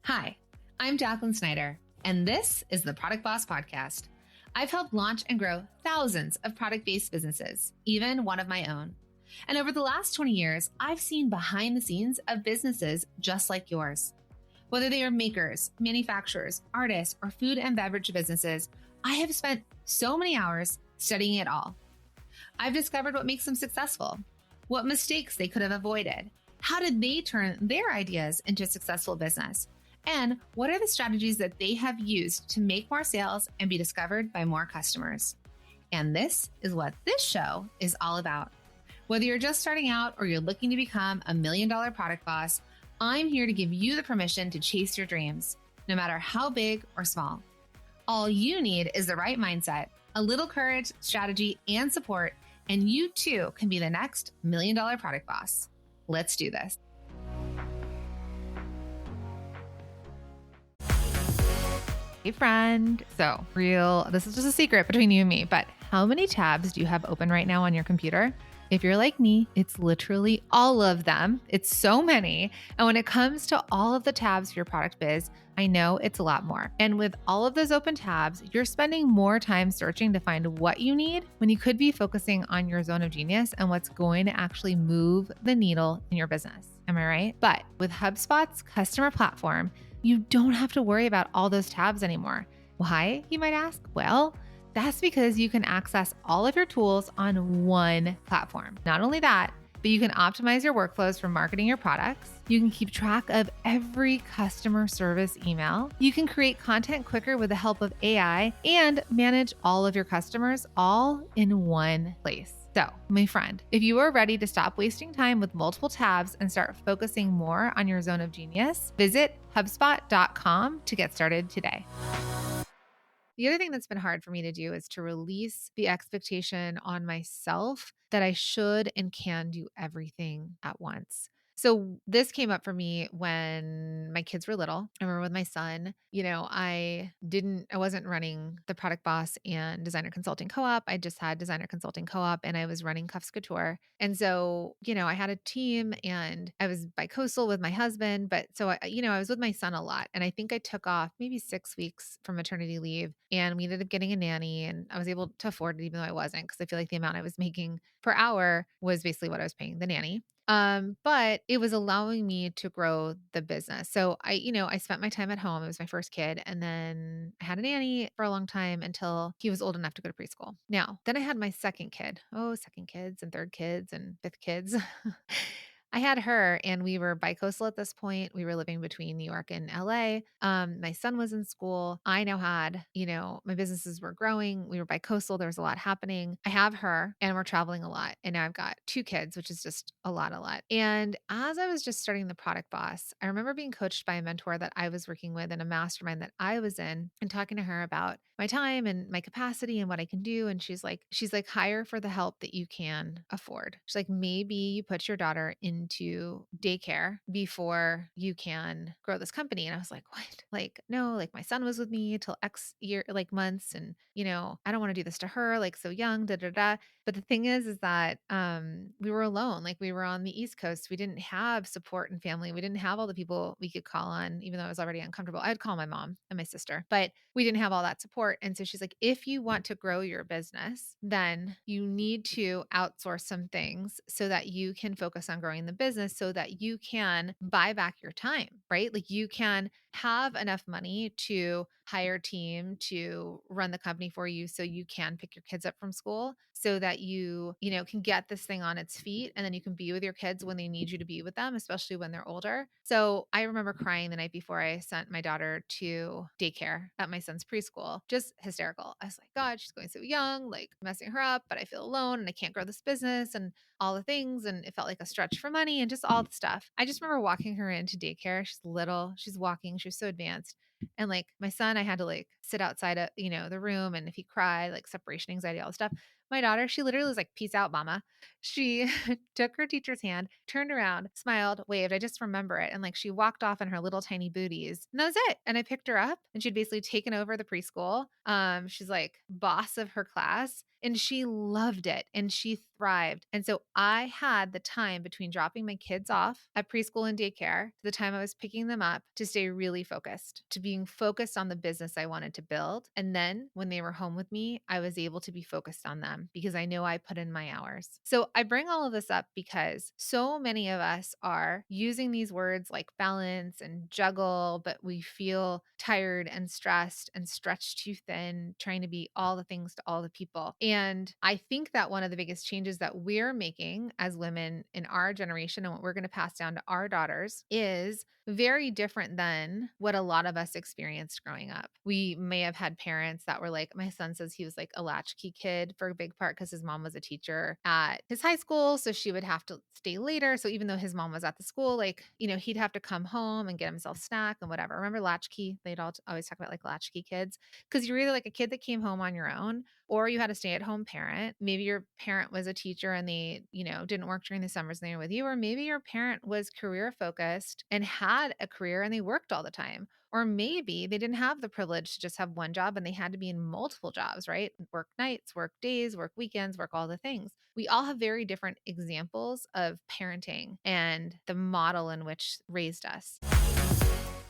Hi, I'm Jacqueline Snyder, and this is the Product Boss Podcast. I've helped launch and grow thousands of product-based businesses, even one of my own. And over the last 20 years, I've seen behind the scenes of businesses just like yours. Whether they are makers, manufacturers, artists, or food and beverage businesses, I have spent so many hours studying it all. I've discovered what makes them successful, what mistakes they could have avoided, how did they turn their ideas into a successful business, and what are the strategies that they have used to make more sales and be discovered by more customers. And this is what this show is all about. Whether you're just starting out or you're looking to become $1 million product boss, I'm here to give you the permission to chase your dreams, no matter how big or small. All you need is the right mindset, a little courage, strategy, and support, and you too can be the next $1 million product boss. Let's do this. Hey friend. So this is just a secret between you and me, but how many tabs do you have open right now on your computer? If you're like me, it's literally all of them. It's so many. And when it comes to all of the tabs for your product biz, I know it's a lot more. And with all of those open tabs, you're spending more time searching to find what you need when you could be focusing on your zone of genius and what's going to actually move the needle in your business. Am I right? But with HubSpot's customer platform, you don't have to worry about all those tabs anymore. Why, you might ask? Well, that's because you can access all of your tools on one platform. Not only that, but you can optimize your workflows for marketing your products. You can keep track of every customer service email. You can create content quicker with the help of AI and manage all of your customers all in one place. So, my friend, if you are ready to stop wasting time with multiple tabs and start focusing more on your zone of genius, visit hubspot.com to get started today. The other thing that's been hard for me to do is to release the expectation on myself that I should and can do everything at once. So this came up for me when my kids were little. I remember with my son, I wasn't running the Product Boss and Designer Consulting Co-op. I just had Designer Consulting Co-op and I was running Cuffs Couture. And so, I had a team and I was bicoastal with my husband, but so I was with my son a lot. And I think I took off maybe 6 weeks from maternity leave and we ended up getting a nanny and I was able to afford it even though I wasn't, because I feel like the amount I was making per hour was basically what I was paying the nanny. But it was allowing me to grow the business. So I spent my time at home. It was my first kid. And then I had a nanny for a long time until he was old enough to go to preschool. Now, then I had my second kid. Oh, second kids and third kids and fifth kids. I had her and we were bicoastal at this point. We were living between New York and LA. My son was in school. I now had, my businesses were growing. We were bicoastal. There was a lot happening. I have her and we're traveling a lot. And now I've got 2 kids, which is just a lot. And as I was just starting the Product Boss, I remember being coached by a mentor that I was working with in a mastermind that I was in and talking to her about my time and my capacity and what I can do. And she's like, hire for the help that you can afford. She's like, maybe you put your daughter into daycare before you can grow this company. And I was like, what? Like, no, like my son was with me till X year, like months. And, I don't want to do this to her, like so young, da, da, da. But the thing is that we were alone. Like we were on the East Coast. We didn't have support and family. We didn't have all the people we could call on, even though I was already uncomfortable. I'd call my mom and my sister, but we didn't have all that support. And so she's like, if you want to grow your business, then you need to outsource some things so that you can focus on growing the business so that you can buy back your time, right? Like you can have enough money to hire a team to run the company for you so you can pick your kids up from school so that you can get this thing on its feet and then you can be with your kids when they need you to be with them, especially when they're older. So I remember crying the night before I sent my daughter to daycare at my son's preschool, just hysterical. I was like, God, she's going so young, like messing her up, but I feel alone and I can't grow this business and all the things. And it felt like a stretch for money and just all the stuff. I just remember walking her into daycare. She's little, she's walking, she was so advanced. And like my son, I had to like sit outside of, the room. And if he cried, like separation anxiety, all the stuff. My daughter, she literally was like, peace out, mama. She took her teacher's hand, turned around, smiled, waved. I just remember it. And like she walked off in her little tiny booties. And that was it. And I picked her up and she'd basically taken over the preschool. She's like boss of her class. and she loved it and she thrived. And so I had the time between dropping my kids off at preschool and daycare to the time I was picking them up to stay really focused, to being focused on the business I wanted to build. And then when they were home with me, I was able to be focused on them because I know I put in my hours. So I bring all of this up because so many of us are using these words like balance and juggle, but we feel tired and stressed and stretched too thin, trying to be all the things to all the people. And I think that one of the biggest changes that we're making as women in our generation and what we're going to pass down to our daughters is very different than what a lot of us experienced growing up. We may have had parents that were like, my son says he was like a latchkey kid for a big part because his mom was a teacher at his high school. So she would have to stay later. So even though his mom was at the school, like, he'd have to come home and get himself snack and whatever. Remember latchkey? They'd always talk about like latchkey kids because you're either like a kid that came home on your own or you had a stay-at-home parent. Maybe your parent was a teacher and they, didn't work during the summers and they were with you. Or maybe your parent was career focused and had a career and they worked all the time. Or maybe they didn't have the privilege to just have one job and they had to be in multiple jobs, right? Work nights, work days, work weekends, work all the things. We all have very different examples of parenting and the model in which raised us.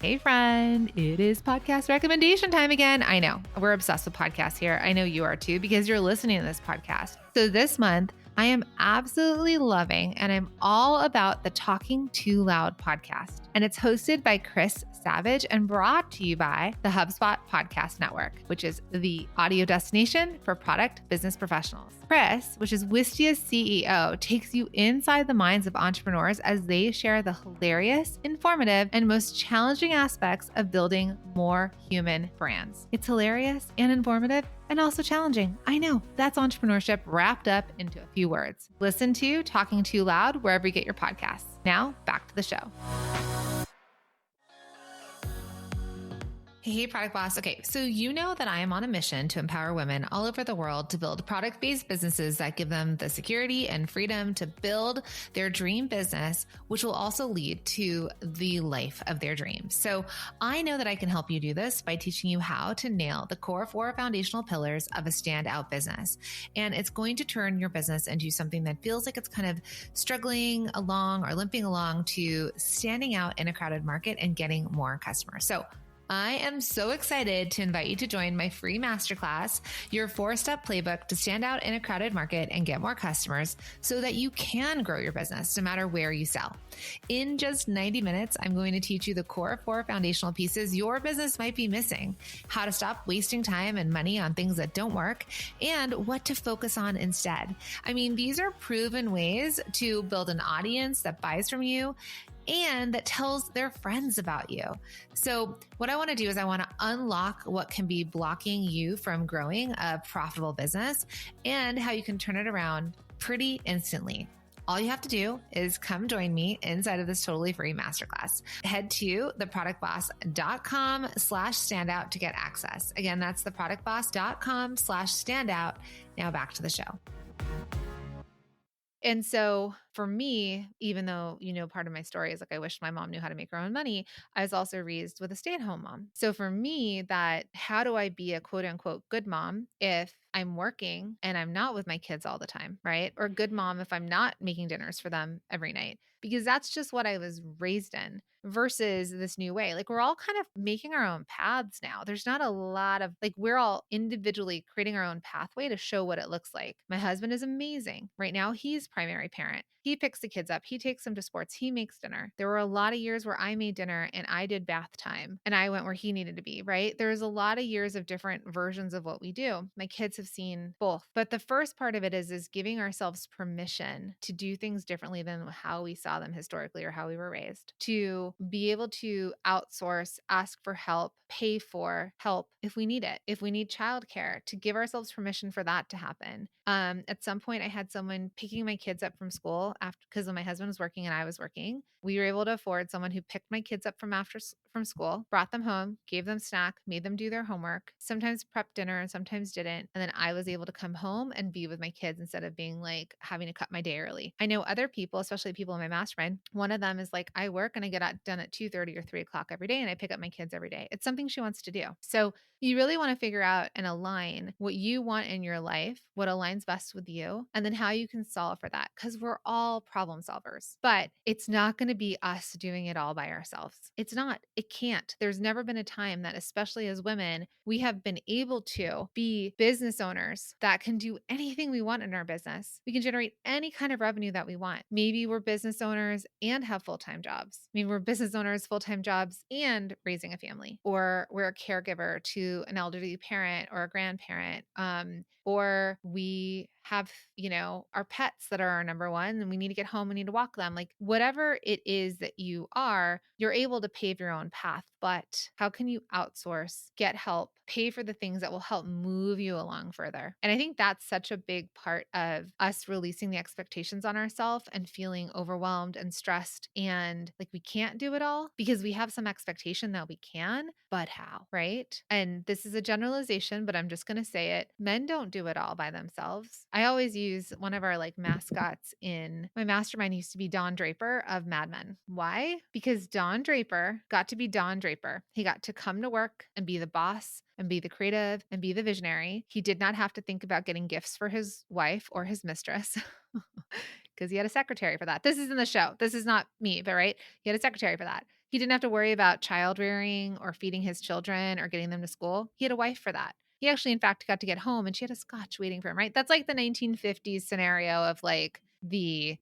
Hey friend, it is podcast recommendation time again. I know we're obsessed with podcasts here. I know you are too because you're listening to this podcast. So this month, I am absolutely loving and I'm all about the Talking Too Loud podcast. And it's hosted by Chris Savage and brought to you by the Hubspot Podcast Network, which is the audio destination for product business professionals. Chris, which is Wistia's CEO, takes you inside the minds of entrepreneurs as they share the hilarious, informative, and most challenging aspects of building more human brands. It's hilarious and informative and also challenging. I know, that's entrepreneurship wrapped up into a few words. Listen to Talking Too Loud wherever you get your podcasts. Now, back to the show. Hey, Product Boss. Okay, so you know that I am on a mission to empower women all over the world to build product-based businesses that give them the security and freedom to build their dream business, which will also lead to the life of their dreams. So I know that I can help you do this by teaching you how to nail the core 4 foundational pillars of a standout business. And it's going to turn your business into something that feels like it's kind of struggling along or limping along to standing out in a crowded market and getting more customers. So I am so excited to invite you to join my free masterclass, your 4-step playbook to stand out in a crowded market and get more customers so that you can grow your business no matter where you sell. In just 90 minutes, I'm going to teach you the core 4 foundational pieces your business might be missing, how to stop wasting time and money on things that don't work, and what to focus on instead. I mean, these are proven ways to build an audience that buys from you and that tells their friends about you. So what I want to do is I want to unlock what can be blocking you from growing a profitable business and how you can turn it around pretty instantly. All you have to do is come join me inside of this totally free masterclass. Head to theproductboss.com/standout to get access. Again, that's theproductboss.com/standout. Now back to the show. And so for me, even though, part of my story is like, I wish my mom knew how to make her own money, I was also raised with a stay-at-home mom. So for me, that how do I be a quote unquote good mom if I'm working and I'm not with my kids all the time, right? Or good mom if I'm not making dinners for them every night, because that's just what I was raised in versus this new way. Like we're all kind of making our own paths now. There's not a lot of we're all individually creating our own pathway to show what it looks like. My husband is amazing. Right now, he's primary parent. He picks the kids up. He takes them to sports. He makes dinner. There were a lot of years where I made dinner and I did bath time and I went where he needed to be, right? There's a lot of years of different versions of what we do. My kids have seen both. But the first part of it is giving ourselves permission to do things differently than how we saw them historically or how we were raised, to be able to outsource, ask for help, pay for help if we need it, if we need childcare, to give ourselves permission for that to happen. At some point I had someone picking my kids up from school because when my husband was working and I was working, we were able to afford someone who picked my kids up from school, brought them home, gave them snack, made them do their homework, sometimes prepped dinner and sometimes didn't. And then I was able to come home and be with my kids instead of being like having to cut my day early. I know other people, especially people in my mastermind, one of them is like, I work and I get done at 2:30 or 3 o'clock every day and I pick up my kids every day. It's something she wants to do. So you really want to figure out and align what you want in your life, what aligns best with you, and then how you can solve for that. Because we're all problem solvers, but it's not going to be us doing it all by ourselves. It's not. It can't. There's never been a time that, especially as women, we have been able to be business owners that can do anything we want in our business. We can generate any kind of revenue that we want. Maybe we're business owners and have full-time jobs. Maybe we're business owners, full-time jobs, and raising a family, or we're a caregiver to an elderly parent or a grandparent, or we have, our pets that are our number one and we need to get home, we need to walk them. Like whatever it is that you are, you're able to pave your own path. But how can you outsource, get help, pay for the things that will help move you along further? And I think that's such a big part of us releasing the expectations on ourselves and feeling overwhelmed and stressed and like we can't do it all because we have some expectation that we can, but how, right? And this is a generalization, but I'm just going to say it. Men don't do it all by themselves. I always use one of our like mascots in my mastermind used to be Don Draper of Mad Men. Why? Because Don Draper got to be Don Draper. He got to come to work and be the boss and be the creative and be the visionary. He did not have to think about getting gifts for his wife or his mistress because he had a secretary for that. This is in the show. This is not me, but right? He had a secretary for that. He didn't have to worry about child rearing or feeding his children or getting them to school. He had a wife for that. He actually, in fact, got to get home and she had a scotch waiting for him, right? That's like the 1950s scenario of like the,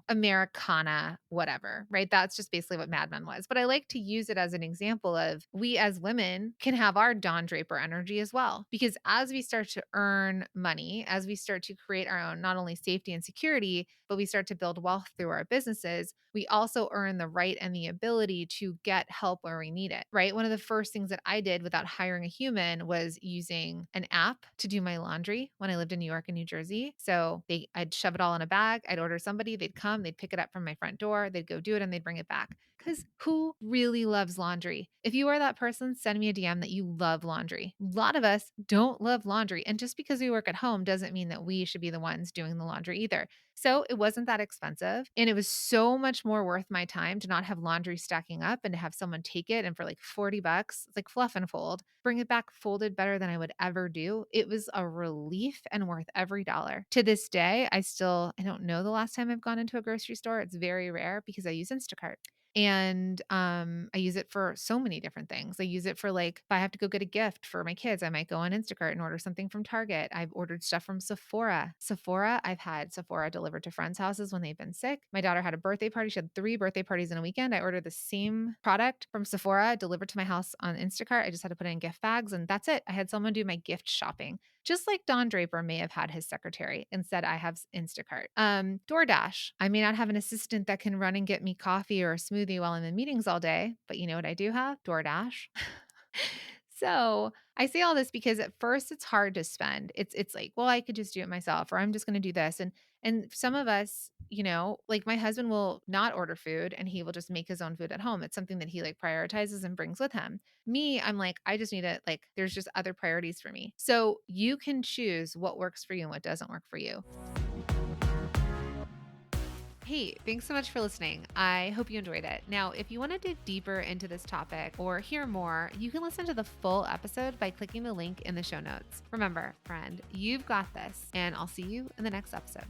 Americana, whatever, right? That's just basically what Mad Men was. But I like to use it as an example of we as women can have our Don Draper energy as well. Because as we start to earn money, as we start to create our own, not only safety and security, but we start to build wealth through our businesses, we also earn the right and the ability to get help where we need it, right? One of the first things that I did without hiring a human was using an app to do my laundry when I lived in New York and New Jersey. So I'd shove it all in a bag. I'd order somebody, they'd come, they'd pick it up from my front door, they'd go do it and they'd bring it back. Because who really loves laundry? If you are that person, send me a DM that you love laundry. A lot of us don't love laundry. And just because we work at home doesn't mean that we should be the ones doing the laundry either. So it wasn't that expensive. And it was so much more worth my time to not have laundry stacking up and to have someone take it and for like $40, it's like fluff and fold, bring it back folded better than I would ever do. It was a relief and worth every dollar. To this day, I don't know the last time I've gone into a grocery store. It's very rare because I use Instacart. And I use it for so many different things. I use it for like, if I have to go get a gift for my kids, I might go on Instacart and order something from Target. I've ordered stuff from Sephora. I've had Sephora delivered to friends' houses when they've been sick. My daughter had a birthday party. She had 3 birthday parties in a weekend. I ordered the same product from Sephora delivered to my house on Instacart. I just had to put it in gift bags and that's it. I had someone do my gift shopping. Just like Don Draper may have had his secretary. Instead, I have Instacart. DoorDash. I may not have an assistant that can run and get me coffee or a smoothie while I'm in meetings all day, but you know what I do have? DoorDash. So I say all this because at first it's hard to spend. It's like, well, I could just do it myself, or I'm just going to do this. And some of us, like my husband will not order food and he will just make his own food at home. It's something that he like prioritizes and brings with him. Me, I'm like, I just need it. Like, there's just other priorities for me. So you can choose what works for you and what doesn't work for you. Hey, thanks so much for listening. I hope you enjoyed it. Now, if you want to dig deeper into this topic or hear more, you can listen to the full episode by clicking the link in the show notes. Remember, friend, you've got this, and I'll see you in the next episode.